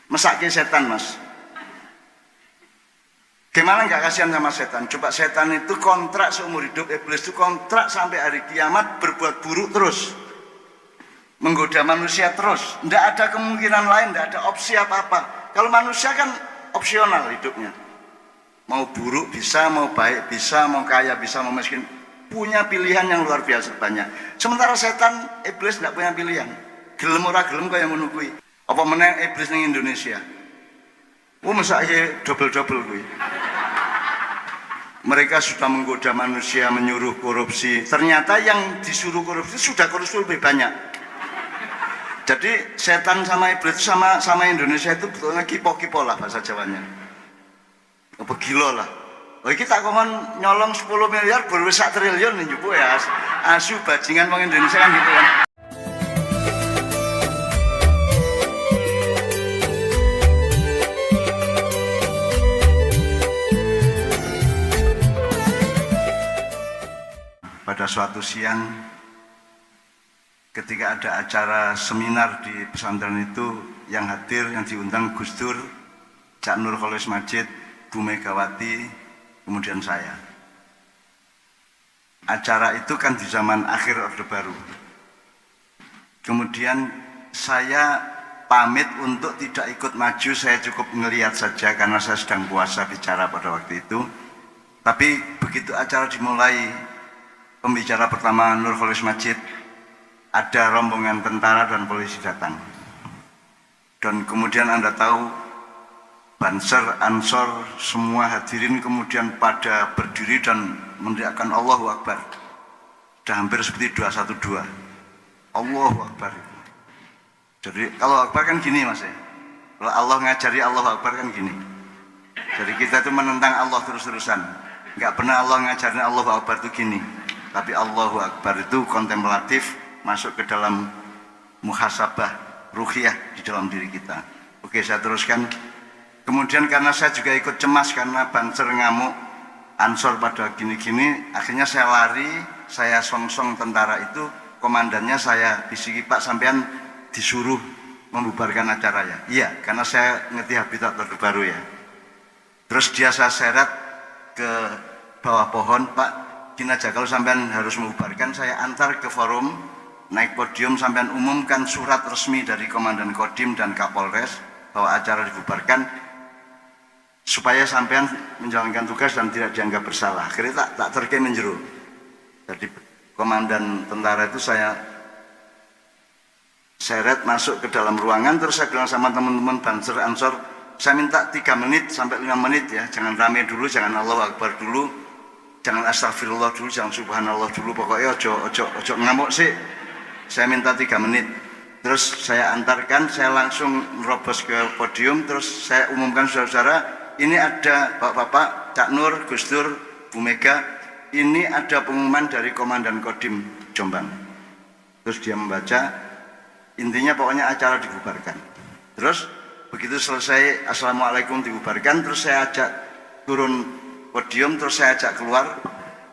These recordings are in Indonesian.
Mesake setan, Mas. Gimana nggak kasihan sama setan? Coba setan itu kontrak seumur hidup, iblis itu kontrak sampai hari kiamat berbuat buruk terus, menggoda manusia terus. Tidak ada kemungkinan lain, tidak ada opsi apa-apa. Kalau manusia kan opsional hidupnya. Mau buruk bisa, mau baik bisa, mau kaya bisa, mau miskin. Punya pilihan yang luar biasa banyak. Sementara setan, iblis tidak punya pilihan. Gelem ora gelem kaya ngono kuwi. Apa meneh iblis ning Indonesia? Masa double-double kuwi. Mereka sudah menggoda manusia, menyuruh korupsi. Ternyata yang disuruh korupsi sudah korupsi lebih banyak. Jadi setan sama iblis sama Indonesia itu betulnya kipo-kipo lah bahasa Jawanya. Apa gila lah. Oh kita kongon nyolong 10 miliar baru 1 triliun nih jupu ya. Asu bajingan wong Indonesia kan gitu kan. Pada suatu siang ketika ada acara seminar di pesantren itu, yang hadir, yang diundang Gus Dur, Cak Nur Kholis Majid, Bu Megawati, kemudian saya. Acara itu kan di zaman akhir Orde Baru. Kemudian saya pamit untuk tidak ikut maju, saya cukup ngelihat saja karena saya sedang puasa bicara pada waktu itu. Tapi begitu acara dimulai, pembicara pertama Nur Kholis Majid, ada rombongan tentara dan polisi datang. Dan kemudian Anda tahu, Banser, Ansor, semua hadirin kemudian pada berdiri dan meneriakkan Allahu Akbar. Sudah hampir seperti 212. Allahu Akbar. Jadi Allahu Akbar kan gini Mas ya. Kalau Allah ngajari Allahu Akbar kan gini. Jadi kita itu menentang Allah terus-terusan. Enggak pernah Allah ngajarin Allahu Akbar itu gini. Tapi Allahu Akbar itu kontemplatif, masuk ke dalam muhasabah ruhiyah di dalam diri kita. Oke, saya teruskan. Kemudian karena saya juga ikut cemas karena Banser ngamuk, Ansor pada gini-gini, akhirnya saya lari, saya songsong tentara itu, komandannya saya bisiki, Pak sampean disuruh membubarkan acara ya. Iya, karena saya ngerti habitat Orde Baru ya. Terus dia saya seret ke bawah pohon, Pak gini aja, kalau sampean harus membubarkan, saya antar ke forum, naik podium, sampean umumkan surat resmi dari Komandan Kodim dan Kapolres bahwa acara dibubarkan, supaya sampean menjalankan tugas dan tidak dianggap bersalah. Akhirnya tak terke menjeru. Jadi komandan tentara itu saya seret masuk ke dalam ruangan, terus saya bilang sama teman-teman Banser, Ansor, saya minta 3 menit sampai 5 menit ya, jangan rame dulu, jangan Allahu Akbar dulu, jangan astagfirullah dulu, jangan subhanallah dulu, pokoknya ojo ngamuk sih. Saya minta 3 menit. Terus saya antarkan, saya langsung merobos ke podium, terus saya umumkan saudara-saudara, ini ada Bapak-Bapak, Cak Nur, Gus Dur, Bu Mega, ini ada pengumuman dari Komandan Kodim Jombang. Terus dia membaca, intinya pokoknya acara dibubarkan. Terus begitu selesai Assalamualaikum dibubarkan, terus saya ajak turun podium, terus saya ajak keluar,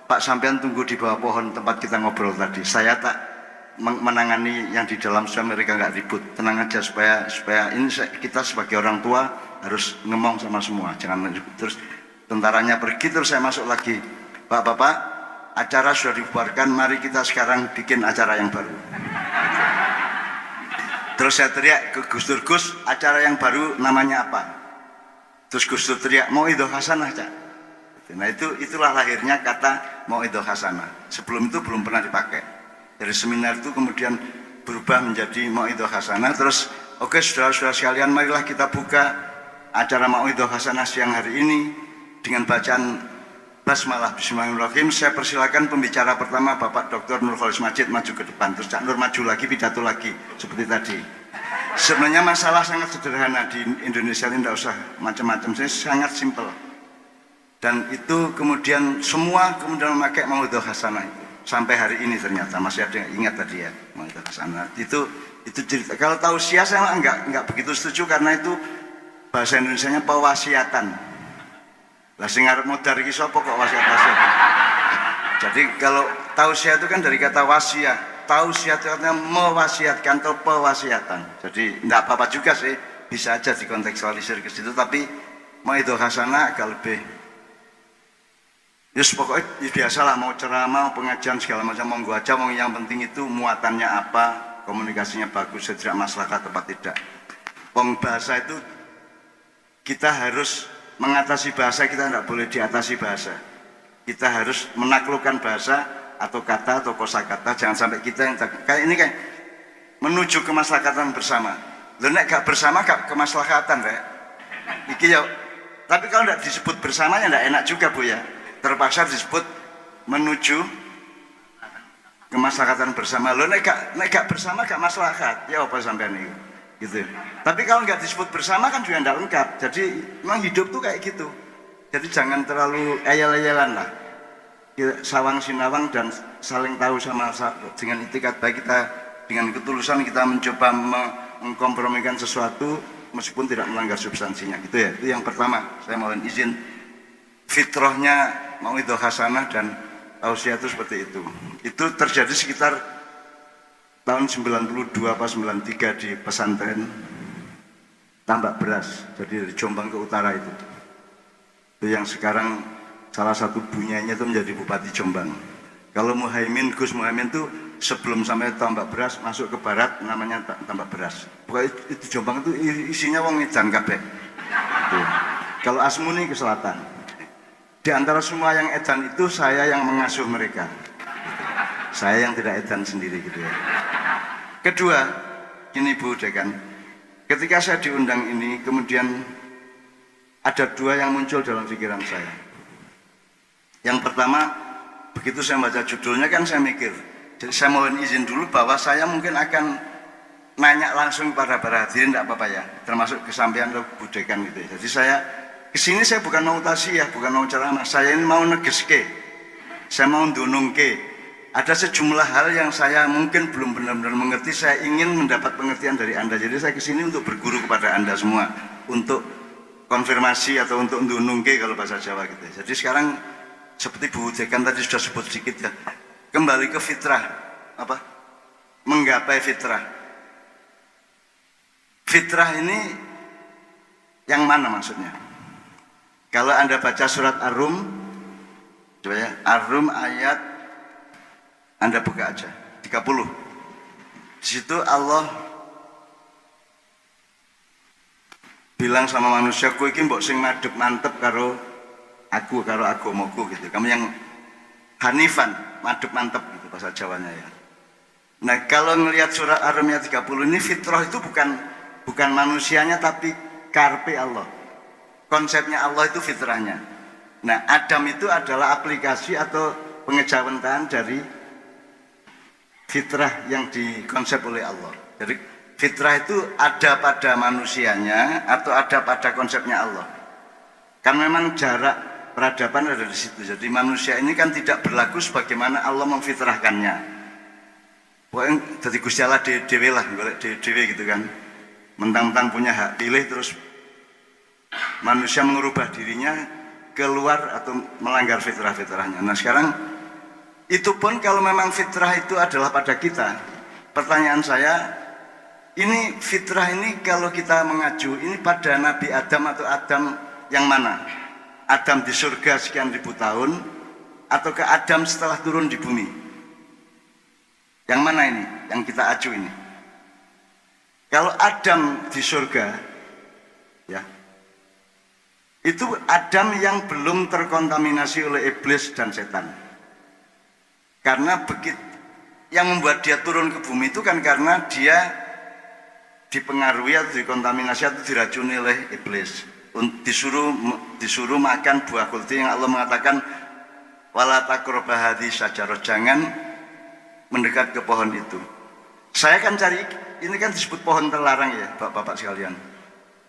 Pak sampean tunggu di bawah pohon tempat kita ngobrol tadi. Saya tak menangani yang di dalam supaya mereka nggak ribut, tenang aja supaya ini kita sebagai orang tua harus ngomong sama semua, jangan ribut. Terus tentaranya pergi, terus saya masuk lagi, Bapak-bapak acara sudah dibubarkan, mari kita sekarang bikin acara yang baru. Terus saya teriak ke Gus Dur, Gus acara yang baru namanya apa? Terus Gus Dur teriak, Mauidhoh Hasanah Cak. Nah itulah lahirnya kata Mauidhoh Hasanah. Sebelum itu belum pernah dipakai. Dari seminar itu kemudian berubah menjadi Mauidhoh Hasanah. Terus oke saudara-saudara sekalian, marilah kita buka acara Mauidhoh Hasanah siang hari ini dengan bacaan basmalah. Bismillahirrahmanirrahim. Saya persilakan pembicara pertama Bapak Dr. Nur Kholis Majid maju ke depan. Terus Cak Nur maju lagi, pidato lagi seperti tadi. Sebenarnya masalah sangat sederhana di Indonesia ini, tidak usah macam-macam, sangat simpel. Dan itu kemudian semua kemudian memakai Mauidhoh Hasanah itu. Sampai hari ini ternyata masih ada yang ingat tadi ya Mauidhoh Hasanah. Itu cerita. Kalau tausiah saya enggak begitu setuju karena itu bahasa Indonesianya pewasiatan. Lah sing arep modar iki sapa kok wasiat-wasiat. Jadi kalau tausiah itu kan dari kata wasiat. Tausiah itu artinya mewasiatkan atau pewasiatan. Jadi enggak apa-apa juga sih bisa aja dikontekstualisir ke situ, tapi mauidhah hasanah agak lebih Yus pokoknya biasalah, mau ceramah, mau pengajian segala macam monggo aja, yang penting itu muatannya apa, komunikasinya bagus, tidak maslahat atau tidak. Wong bahasa itu kita harus mengatasi bahasa, kita tidak boleh diatasi bahasa. Kita harus menaklukkan bahasa atau kata atau kosakata, jangan sampai kita yang kayak ini kan menuju kemaslahatan bersama. Lho nek gak bersama gak kemaslahatan rek. Iki ya, tapi kalau tidak disebut bersamanya tidak enak juga Bu ya. Terpaksa disebut menuju kemaslahatan bersama. Lo nek gak bersama gak maslahat ya apa sampean itu gitu. Tapi kalau nggak disebut bersama kan juga tidak lengkap. Jadi memang hidup tuh kayak gitu. Jadi jangan terlalu ayal-ayalan lah, sawang sinawang dan saling tahu sama dengan itikat baik kita, dengan ketulusan kita mencoba mengkompromikan sesuatu meskipun tidak melanggar substansinya gitu ya. Itu yang pertama, saya mohon izin fitrahnya mauidhah hasanah dan tausiah itu seperti itu. Itu terjadi sekitar tahun 92 apa 93 di pesantren Tambak Beras, jadi dari Jombang ke utara itu yang sekarang salah satu bunyanya itu menjadi Bupati Jombang. Kalau Gus Muhaimin itu sebelum sampai Tambak Beras masuk ke barat namanya Tambak Beras. Pokoknya itu Jombang itu isinya wong edan kabeh. Kalau Asmuni ke selatan. Di antara semua yang edan itu saya yang mengasuh mereka. Saya yang tidak edan sendiri gitu ya. Kedua, gini Bu Dekan, ketika saya diundang ini kemudian ada dua yang muncul dalam pikiran saya. Yang pertama, begitu saya baca judulnya kan saya mikir, jadi saya mohon izin dulu bahwa saya mungkin akan nanya langsung kepada para hadirin, tidak apa-apa ya, termasuk kesampaian Bu Dekan gitu ya. Jadi saya kesini saya bukan mau tasiyah, bukan mau ceramah, saya ini mau negeske, saya mau ndunungke. Ada sejumlah hal yang saya mungkin belum benar-benar mengerti, saya ingin mendapat pengertian dari Anda. Jadi saya kesini untuk berguru kepada Anda semua, untuk konfirmasi atau untuk ndunungke kalau bahasa Jawa gitu. Jadi sekarang seperti Bu Dekan tadi sudah sebut sedikit ya, kembali ke fitrah, apa? Menggapai fitrah. Fitrah ini yang mana maksudnya? Kalau Anda baca surat Ar-Rum, coba ya, Ar-Rum ayat, Anda buka aja 30. Di situ Allah bilang sama manusia, kowe iki mbok sing madhep mantep karo agamaku gitu. Kamu yang hanifan, madhep mantep gitu bahasa Jawanya ya. Nah, kalau ngelihat surat Ar-Rum ayat 30 ini, fitrah itu bukan manusianya tapi karpe Allah. Konsepnya Allah itu fitrahnya. Nah, Adam itu adalah aplikasi atau pengejawantahan dari fitrah yang dikonsep oleh Allah. Jadi fitrah itu ada pada manusianya atau ada pada konsepnya Allah. Karena memang jarak peradaban ada di situ. Jadi manusia ini kan tidak berlaku sebagaimana Allah memfitrahkannya. Pokoknya jadi Gusti Allah dewe lah, dewe gitu kan. Mentang-mentang punya hak pilih terus manusia mengubah dirinya keluar atau melanggar fitrah-fitrahnya. Nah sekarang itu pun kalau memang fitrah itu adalah pada kita, pertanyaan saya, ini fitrah ini kalau kita mengacu, ini pada Nabi Adam atau Adam yang mana? Adam di surga sekian ribu tahun, atau ke Adam setelah turun di bumi? Yang mana ini? Yang kita acu ini? Kalau Adam di surga, ya, itu Adam yang belum terkontaminasi oleh iblis dan setan. Karena begitu yang membuat dia turun ke bumi itu kan karena dia dipengaruhi atau dikontaminasi atau diracuni oleh iblis. Disuruh makan buah kulti yang Allah mengatakan wala taqrabah hadhihi syajarah, jangan mendekat ke pohon itu. Saya kan cari, ini kan disebut pohon terlarang ya Bapak-bapak sekalian.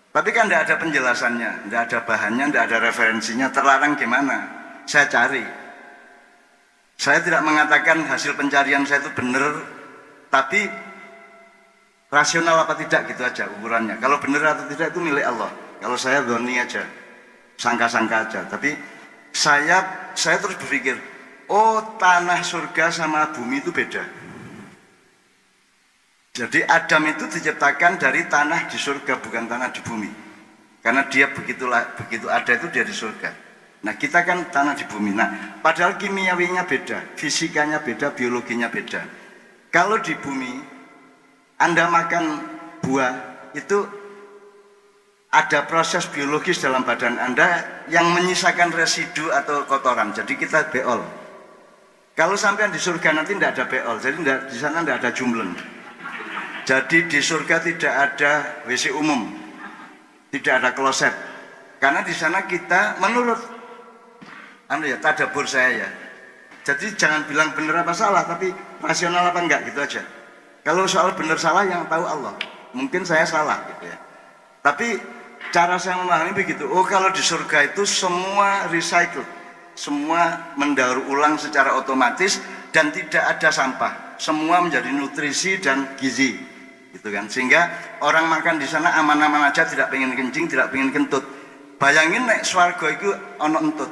Tapi kan tidak ada penjelasannya, tidak ada bahannya, tidak ada referensinya, terlarang gimana? Saya cari. Saya tidak mengatakan hasil pencarian saya itu benar, tapi rasional apa tidak gitu aja ukurannya. Kalau benar atau tidak itu milik Allah. Kalau saya dhoni aja, sangka-sangka aja. Tapi saya terus berpikir, oh tanah surga sama bumi itu beda. Jadi Adam itu diciptakan dari tanah di surga, bukan tanah di bumi. Karena dia begitu ada itu dia di surga. Nah kita kan tanah di bumi. Nah padahal kimiawinya beda, fisikanya beda, biologinya beda. Kalau di bumi Anda makan buah itu ada proses biologis dalam badan Anda yang menyisakan residu atau kotoran. Jadi kita beol. Kalau sampai di surga nanti tidak ada beol, jadi di sana tidak ada jumblen. Jadi di surga tidak ada WC umum, tidak ada kloset, karena di sana kita menurut tadabbur saya ya. Jadi jangan bilang benar apa salah, tapi rasional apa enggak gitu aja. Kalau soal benar salah yang tahu Allah, mungkin saya salah gitu ya. Tapi cara saya memahami begitu. Oh kalau di surga itu semua recycle, semua mendaur ulang secara otomatis dan tidak ada sampah, semua menjadi nutrisi dan gizi. Gitu kan, sehingga orang makan di sana aman-aman aja, tidak pengen kencing, tidak pengen kentut. Bayangin nek swarga itu ono entut.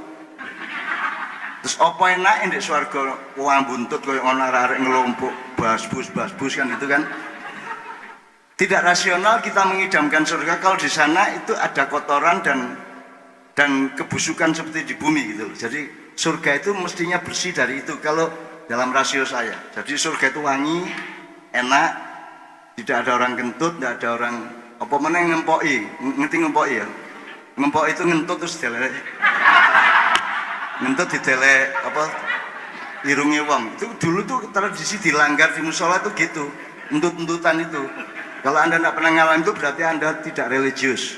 Terus apa enak di swarga uang buntut koyo ono arek ngelompok basbus kan itu kan. Tidak rasional kita mengidamkan surga kalau di sana itu ada kotoran dan kebusukan seperti di bumi gitu. Jadi surga itu mestinya bersih dari itu kalau dalam rasio saya. Jadi surga itu wangi, enak, tidak ada orang kentut, tidak ada orang apa mana yang ngempoi, ngerti ngempoi ya? Ngempoi itu ngentut terus dele, ngentut di dele apa? Irungi wong. Itu dulu tuh tradisi dilanggar di musola itu gitu, entut-entutan itu. Kalau Anda tidak pernah ngalamin itu berarti Anda tidak religius.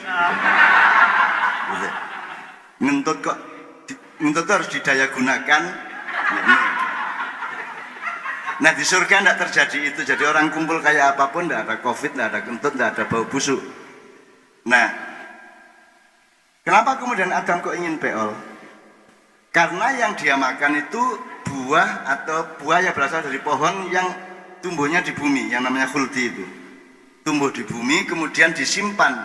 Gitu. Ngentut kok, ngentut itu harus didaya gunakan. Nah di surga tidak terjadi itu, jadi orang kumpul kayak apapun, tidak ada covid, tidak ada kentut, tidak ada bau busuk. Nah, kenapa kemudian Adam kok ingin beol? Karena yang dia makan itu buah atau buah yang berasal dari pohon yang tumbuhnya di bumi, yang namanya khuldi itu. Tumbuh di bumi, kemudian disimpan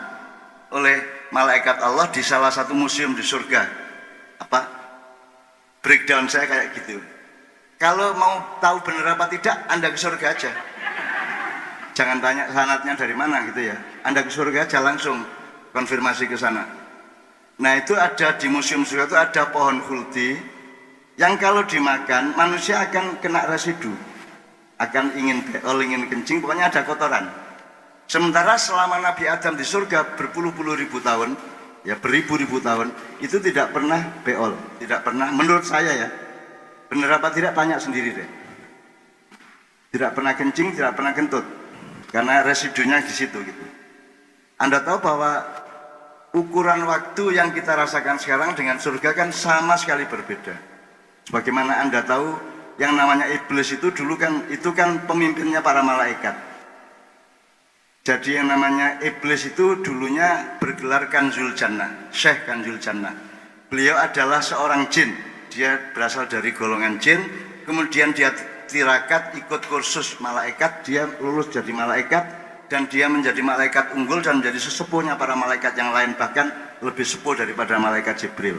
oleh malaikat Allah di salah satu museum di surga. Apa? Breakdown saya kayak gitu. Kalau mau tahu benar apa tidak, Anda ke surga aja. Jangan tanya sanatnya dari mana gitu ya. Anda ke surga aja langsung konfirmasi ke sana. Nah itu ada di museum surga itu ada pohon khuldi yang kalau dimakan manusia akan kena residu, akan ingin beol, ingin kencing, pokoknya ada kotoran. Sementara selama Nabi Adam di surga berpuluh-puluh ribu tahun, ya beribu-ribu tahun, itu tidak pernah beol, tidak pernah, menurut saya ya. Benar apa tidak, tanya sendiri deh. Tidak pernah kencing, tidak pernah kentut, karena residunya di situ gitu. Anda tahu bahwa ukuran waktu yang kita rasakan sekarang dengan surga kan sama sekali berbeda. Sebagaimana Anda tahu, yang namanya iblis itu dulu kan itu kan pemimpinnya para malaikat. Jadi yang namanya iblis itu dulunya bergelar Kanzul Jannah, Syekh Kanzul Jannah. Beliau adalah seorang jin. Dia berasal dari golongan jin, kemudian dia tirakat ikut kursus malaikat, dia lulus jadi malaikat, dan dia menjadi malaikat unggul dan menjadi sesepuhnya para malaikat yang lain, bahkan lebih sepuh daripada malaikat Jibril.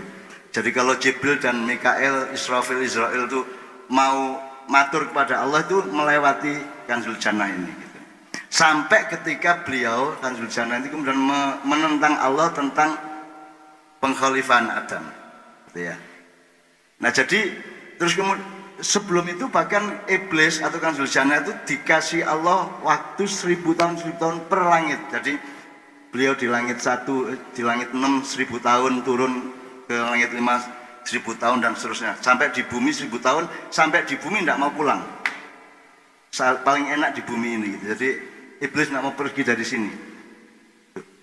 Jadi kalau Jibril dan Mikael, Israfil, Israel itu mau matur kepada Allah itu melewati Kanzul Jannah ini gitu. Sampai ketika beliau Kanzul Jannah ini kemudian menentang Allah tentang pengkhalifahan Adam gitu ya. Nah jadi terus kemudian sebelum itu bahkan iblis atau Kanzul Jannah itu dikasih Allah waktu 1000 tahun per langit. Jadi beliau di langit 1, di langit 6 1000 tahun, turun ke langit 5 1000 tahun dan seterusnya. Sampai di bumi 1000 tahun, sampai di bumi tidak mau pulang. Paling enak di bumi ini. Jadi iblis tidak mau pergi dari sini.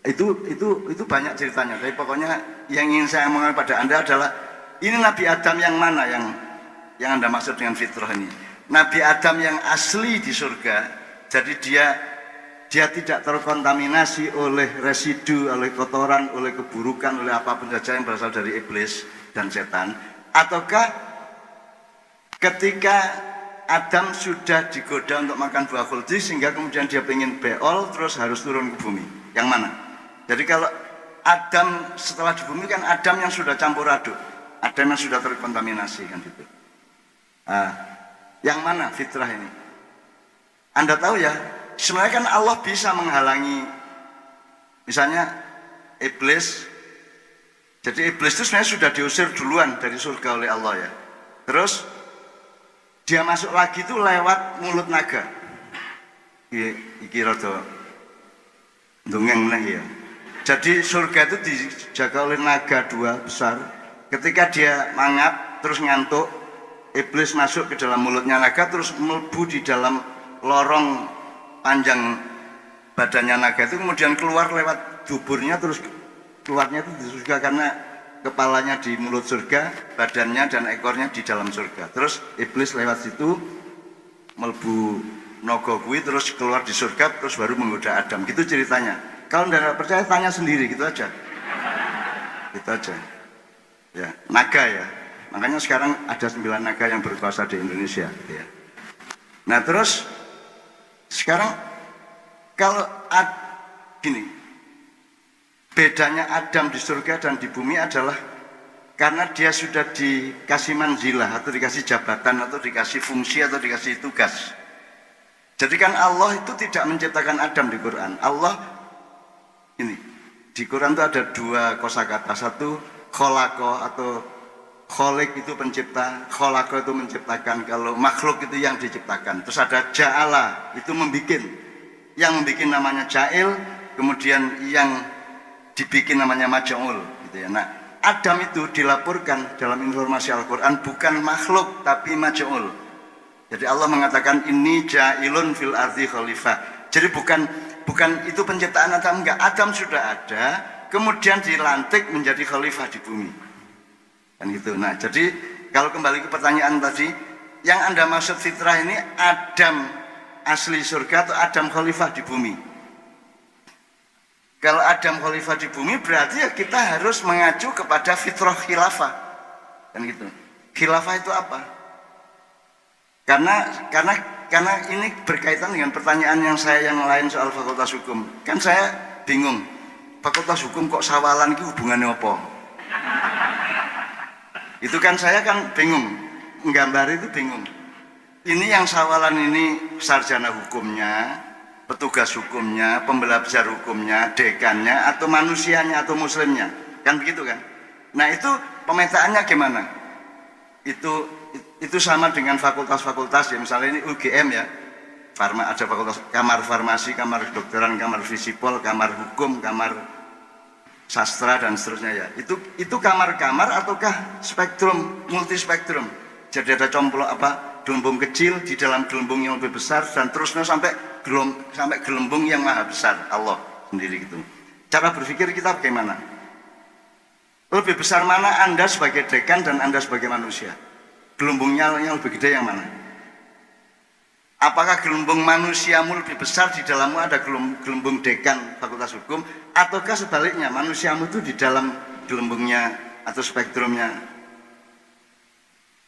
Itu banyak ceritanya. Tapi pokoknya yang ingin saya omongkan pada Anda adalah ini Nabi Adam yang mana yang Anda maksud dengan fitrah ini? Nabi Adam yang asli di surga, jadi dia tidak terkontaminasi oleh residu, oleh kotoran, oleh keburukan, oleh apapun saja yang berasal dari iblis dan setan. Ataukah ketika Adam sudah digoda untuk makan buah khuldi sehingga kemudian dia ingin beol terus harus turun ke bumi? Yang mana? Jadi kalau Adam setelah di bumi kan Adam yang sudah campur aduk, Adam yang sudah terkontaminasi kan gitu. Yang mana fitrah ini? Anda tahu ya, sebenarnya kan Allah bisa menghalangi, misalnya iblis. Jadi iblis itu sebenarnya sudah diusir duluan dari surga oleh Allah ya. Terus dia masuk lagi itu lewat mulut naga. Iki rada ndongeng meneh ya. Jadi surga itu dijaga oleh naga dua besar. Ketika dia mangap terus ngantuk, iblis masuk ke dalam mulutnya naga terus melebu di dalam lorong panjang badannya naga itu, kemudian keluar lewat duburnya, terus keluarnya itu di surga karena kepalanya di mulut surga, badannya dan ekornya di dalam surga. Terus iblis lewat situ melebu nogo kui, terus keluar di surga, terus baru menggoda Adam. Gitu ceritanya. Kalau tidak percaya tanya sendiri, gitu aja. Gitu aja. Ya, naga ya. Makanya sekarang ada 9 naga yang berkuasa di Indonesia. Ya. Nah terus sekarang kalau gini. Bedanya Adam di surga dan di bumi adalah karena dia sudah dikasih manzilah atau dikasih jabatan atau dikasih fungsi atau dikasih tugas. Jadi kan Allah itu tidak menciptakan Adam di Quran. Allah ini di Quran itu ada 2 kosakata. Satu kholako atau kholik itu pencipta, kholako itu menciptakan. Kalau makhluk itu yang diciptakan. Terus ada ja'ala itu membikin. Yang membikin namanya ja'il, kemudian yang dibikin namanya maj'ul gitu ya. Nah, Adam itu dilaporkan dalam informasi Al-Qur'an bukan makhluk tapi maj'ul. Jadi Allah mengatakan ini ja'ilun fil ardi khalifah. Jadi bukan itu penciptaan Adam, enggak. Adam sudah ada, kemudian dilantik menjadi khalifah di bumi. Kan gitu. Nah, jadi kalau kembali ke pertanyaan tadi, yang Anda maksud fitrah ini Adam asli surga atau Adam khalifah di bumi? Kalau Adam khalifah di bumi berarti ya kita harus mengacu kepada fitrah khilafah. Kan gitu. Khilafah itu apa? Karena ini berkaitan dengan pertanyaan yang lain soal fakultas hukum. Kan saya bingung. Fakultas hukum kok sawalan itu hubungannya apa? Itu kan saya kan bingung. Nggambar itu bingung. Ini yang sawalan ini sarjana hukumnya, petugas hukumnya, pembelajar hukumnya, dekannya, atau manusianya, atau muslimnya, kan begitu kan? Nah itu pemetaannya gimana? Itu sama dengan fakultas-fakultas ya, misalnya ini UGM ya, ada fakultas kamar farmasi, kamar kedokteran, kamar fisipol, kamar hukum, kamar sastra dan seterusnya ya. Itu kamar-kamar ataukah spektrum, multi spektrum? Jadi ada gelembung kecil di dalam gelembung yang lebih besar dan terusnya sampai gelembung yang maha besar, Allah sendiri gitu. Cara berpikir kita bagaimana? Lebih besar mana Anda sebagai dekan dan Anda sebagai manusia? Gelembungnya yang lebih gede yang mana? Apakah gelembung manusiamu lebih besar, di dalammu ada gelembung dekan fakultas hukum, ataukah sebaliknya manusiamu itu di dalam gelembungnya atau spektrumnya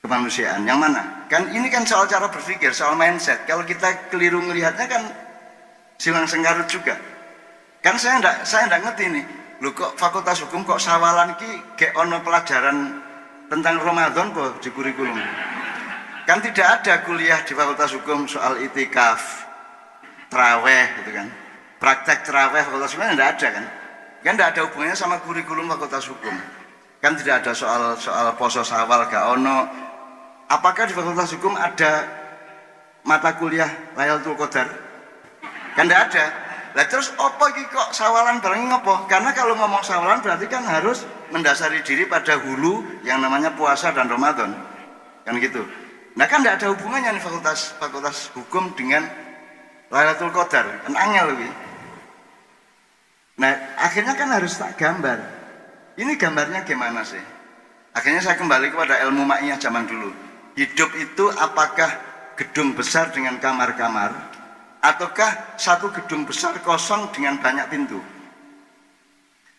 kemanusiaan? Yang mana? Kan ini kan soal cara berpikir, soal mindset. Kalau kita keliru melihatnya kan silang sengkarut juga. Kan saya enggak ngerti nih. Loh kok fakultas hukum kok sawalan ki kayak ono pelajaran tentang Ramadan kok di kurikulum. Kan tidak ada kuliah di fakultas hukum soal itikaf, traweh gitu kan. Praktek traweh fakultas hukum enggak ada kan. Kan enggak ada hubungannya sama kurikulum fakultas hukum. Kan tidak ada soal poso sawal gak ono. Apakah di fakultas hukum ada mata kuliah Lailatul Qadar? Kan tidak ada. Lah terus apa iki kok sawalan bareng ngopo? Karena kalau ngomong sawalan berarti kan harus mendasari diri pada hulu yang namanya puasa dan Ramadan. Kan gitu. Nah kan tidak ada hubungannya nih fakultas hukum dengan Lailatul Qadar. Kan angel iki. Nah, akhirnya kan harus tak gambar. Ini gambarnya gimana sih? Akhirnya saya kembali kepada ilmu ma'iyah zaman dulu. Hidup itu apakah gedung besar dengan kamar-kamar, ataukah satu gedung besar kosong dengan banyak pintu?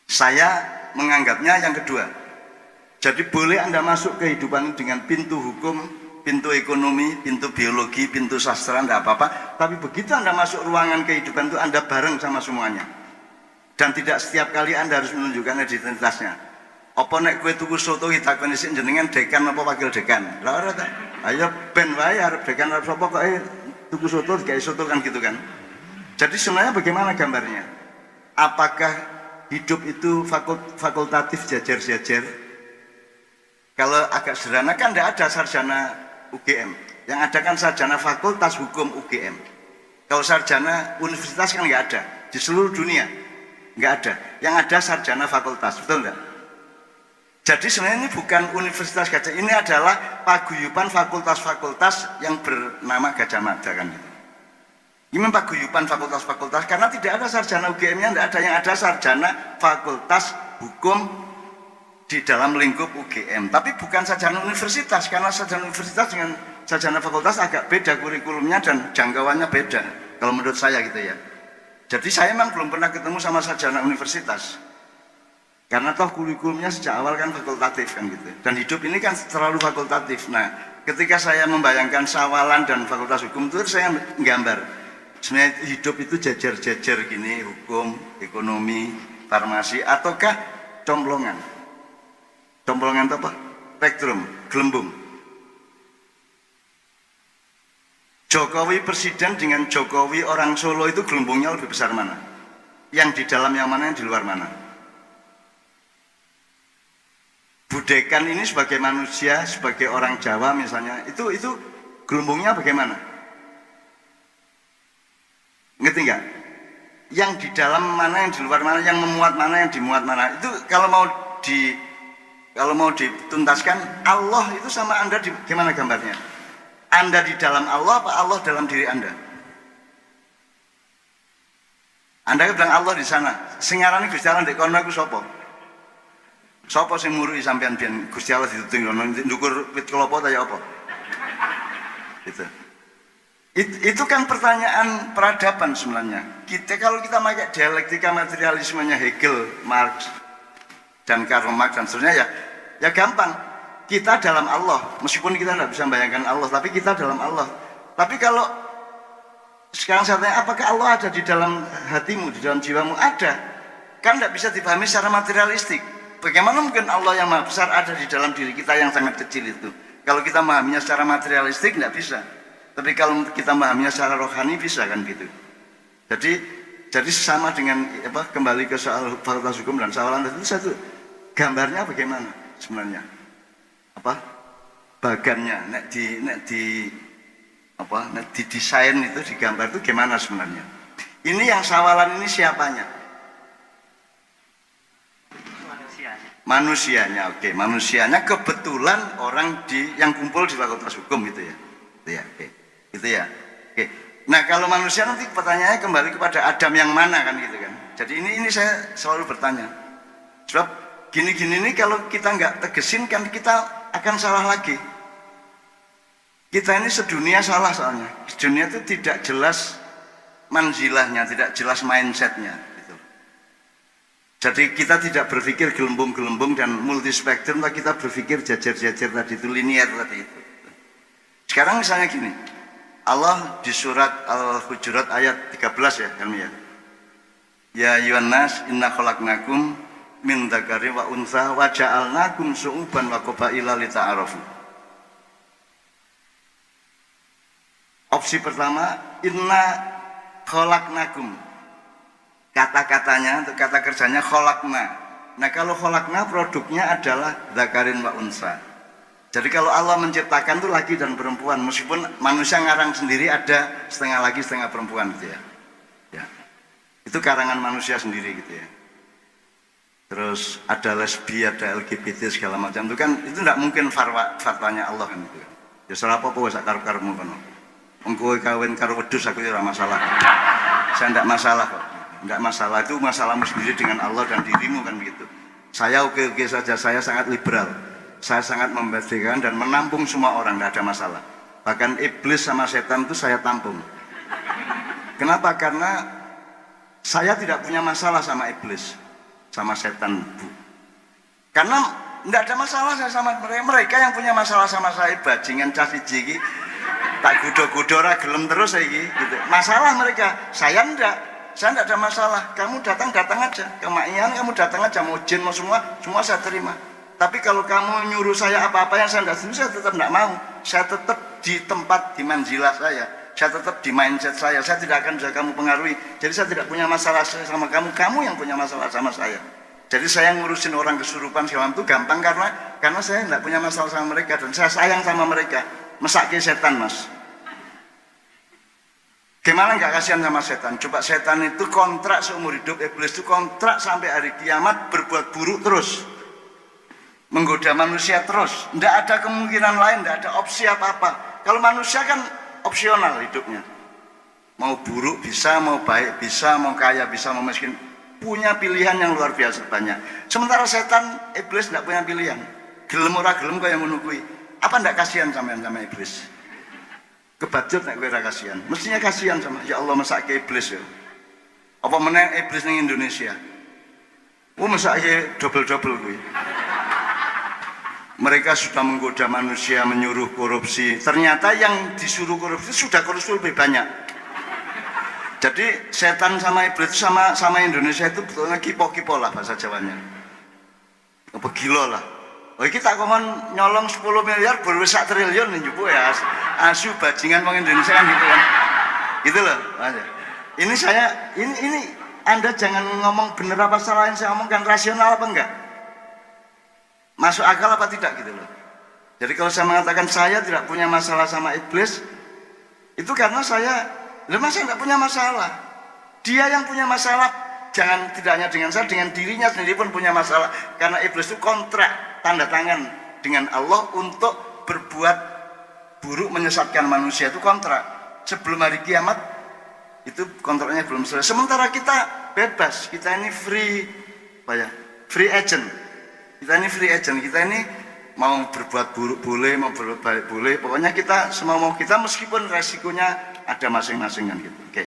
Saya menganggapnya yang kedua. Jadi boleh Anda masuk kehidupan dengan pintu hukum, pintu ekonomi, pintu biologi, pintu sastra, tidak apa-apa. Tapi begitu Anda masuk ruangan kehidupan itu Anda bareng sama semuanya. Dan tidak setiap kali Anda harus menunjukkan identitasnya. Apa nek kowe tuku soto ditakoni sik jenengan dekan apa wakil dekan? Lah ora ta. Ayo ben wae arep dekan arep sapa kok tuku soto gawe soto kan gitu kan. Jadi sebenarnya bagaimana gambarnya? Apakah hidup itu fakultatif jajar-jajar? Kalau agak sederhana kan tidak ada sarjana UGM. Yang ada kan sarjana fakultas hukum UGM. Kalau sarjana universitas kan nggak ada. Di seluruh dunia nggak ada. Yang ada sarjana fakultas, betul nggak? Jadi sebenarnya ini bukan Universitas Gajah, ini adalah paguyuban fakultas-fakultas yang bernama Gajah Mada kan. Ini paguyuban fakultas-fakultas karena tidak ada sarjana UGM-nya, tidak ada. Yang ada sarjana fakultas hukum di dalam lingkup UGM. Tapi bukan sarjana universitas, karena sarjana universitas dengan sarjana fakultas agak beda kurikulumnya dan jangkauannya beda. Kalau menurut saya gitu ya. Jadi saya memang belum pernah ketemu sama sarjana universitas. Karena toh kurikulumnya sejak awal kan fakultatif kan gitu. Dan hidup ini kan terlalu fakultatif. Nah, ketika saya membayangkan sawalan dan fakultas hukum itu saya menggambar. Sebenarnya hidup itu jajar-jajar gini, hukum, ekonomi, farmasi, ataukah complongan? Complongan itu apa? Spektrum, gelembung. Jokowi presiden dengan Jokowi orang Solo itu gelembungnya lebih besar mana? Yang di dalam yang mana, yang di luar mana? Budekan ini sebagai manusia, sebagai orang Jawa misalnya, itu gelembungnya bagaimana? Ngerti nggak? Yang di dalam mana, yang di luar mana, yang memuat mana, yang dimuat mana? Itu kalau mau dituntaskan, Allah itu sama Anda gimana gambarnya? Anda di dalam Allah apa Allah dalam diri Anda? Anda bilang Allah di sana. Singarane Gusti Allah ndek kono iku sapa? Sapa sing muruki sampean biyen Gusti Allah dituting ngono ndukur wit kelapa ta ya apa? Gitu. Itu kan pertanyaan peradaban sebenarnya. Kalau kita pakai dialektika materialismenya Hegel, Marx dan Karl Marx dan seterusnya ya gampang. Kita dalam Allah, meskipun kita tidak bisa membayangkan Allah, tapi kita dalam Allah. Tapi kalau sekarang saya tanya, apakah Allah ada di dalam hatimu, di dalam jiwamu? Ada. Kan tidak bisa dipahami secara materialistik. Bagaimana mungkin Allah yang maha besar ada di dalam diri kita yang sangat kecil itu? Kalau kita memahaminya secara materialistik tidak bisa. Tapi kalau kita memahaminya secara rohani bisa kan gitu. Jadi sama dengan kembali ke soal fakultas hukum dan sawalan itu satu gambarnya bagaimana sebenarnya? Bagannya nek di desain itu digambar itu gimana sebenarnya? Ini yang sawalan ini siapanya? Manusianya, oke. Manusianya kebetulan orang yang kumpul di fakultas hukum gitu ya. Gitu ya. Oke. Nah, kalau manusia nanti pertanyaannya kembali kepada Adam yang mana kan gitu kan. Jadi ini saya selalu bertanya. Sebab gini-gini ini kalau kita nggak tegesin kan kita akan salah lagi. Kita ini sedunia salah soalnya. Sedunia itu tidak jelas manzilahnya, tidak jelas mindsetnya. Jadi kita tidak berpikir gelembung-gelembung dan multispektrum, tapi kita berpikir jajar-jajar tadi itu, linear tadi itu. Sekarang misalnya gini, Allah di surat Al-Hujurat ayat 13 ya, Helmi ya. Ya ayyuhan nas inna khalaqnakum min dzakari wa untha wa ja'alnakum syu'uban wa qabaila lita'arafu. Opsi pertama, inna khalaqnakum. Kata-katanya, untuk kata kerjanya kholakna. Nah kalau kholakna produknya adalah dzakarin wa unsa. Jadi kalau Allah menciptakan itu laki dan perempuan, meskipun manusia ngarang sendiri ada setengah laki setengah perempuan gitu ya. Itu karangan manusia sendiri gitu ya. Terus ada lesbi, ada LGBT segala macam itu kan itu tidak mungkin fatwanya Allah kan gitu. Ya salah apa wis karep-karepmu kono. Engko kawin karo wedhus aku ora masalah. Saya tidak masalah kok. Enggak masalah, itu masalahmu sendiri dengan Allah dan dirimu kan begitu. Saya oke-oke saja, saya sangat liberal. Saya sangat membedakan dan menampung semua orang, tidak ada masalah. Bahkan iblis sama setan itu saya tampung. Kenapa? Karena saya tidak punya masalah sama iblis, sama setan. Karena tidak ada masalah saya sama mereka. Mereka yang punya masalah sama saya, bajingan cah siji tak gudo-gudo ora gelem terus iki gitu. Masalah mereka, saya enggak. Saya tidak ada masalah, kamu datang aja, kemaian kamu datang aja, mau jin mau semua saya terima. Tapi kalau kamu nyuruh saya apa-apa yang saya tidak setuju, saya tetap tidak mau. Saya tetap di tempat di manzilah saya. Saya tetap di mindset saya tidak akan bisa kamu pengaruhi. Jadi saya tidak punya masalah sama kamu, kamu yang punya masalah sama saya. Jadi saya ngurusin orang kesurupan segala itu gampang karena saya tidak punya masalah sama mereka dan saya sayang sama mereka. Mesake setan, Mas. Gimana nggak kasihan sama setan? Coba setan itu kontrak seumur hidup, iblis itu kontrak sampai hari kiamat berbuat buruk terus. Menggoda manusia terus. Tidak ada kemungkinan lain, tidak ada opsi apa-apa. Kalau manusia kan opsional hidupnya. Mau buruk bisa, mau baik bisa, mau kaya bisa, mau miskin. Punya pilihan yang luar biasa banyak. Sementara setan, iblis tidak punya pilihan. Gelem ora gelem kaya ngono kuwi. Apa ndak kasihan sama iblis? Kebajut nek kowe ora kasihan. Mestinya kasihan sama ya Allah mesake iblis ya. Apa meneh iblis ning Indonesia? Mesake double-double kuwi. Mereka sudah menggoda manusia, menyuruh korupsi. Ternyata yang disuruh korupsi sudah korupsi lebih banyak. Jadi setan sama iblis sama Indonesia itu betulnya kipo-kipo lah bahasa Jawanya. Apa gila lah. Oh kita kongkon nyolong 10 miliar baru 1 triliun nih jupu ya. Asu bajingan orang Indonesia kan gitu kan. Gitu loh. Ini Anda jangan ngomong bener apa salah yang saya omongkan, rasional apa enggak? Masuk akal apa tidak gitu loh. Jadi kalau saya mengatakan saya tidak punya masalah sama iblis, itu karena saya tidak punya masalah. Dia yang punya masalah, tidak hanya dengan saya, dengan dirinya sendiri pun punya masalah. Karena iblis itu kontrak, tanda tangan dengan Allah untuk berbuat buruk, menyesatkan manusia, itu kontrak. Sebelum hari kiamat, itu kontraknya belum selesai. Sementara kita bebas, kita ini free agent. Kita ini free agent, kita ini mau berbuat buruk boleh, mau berbuat baik boleh. Pokoknya kita semau mau kita meskipun resikonya ada masing-masing kan gitu. Oke.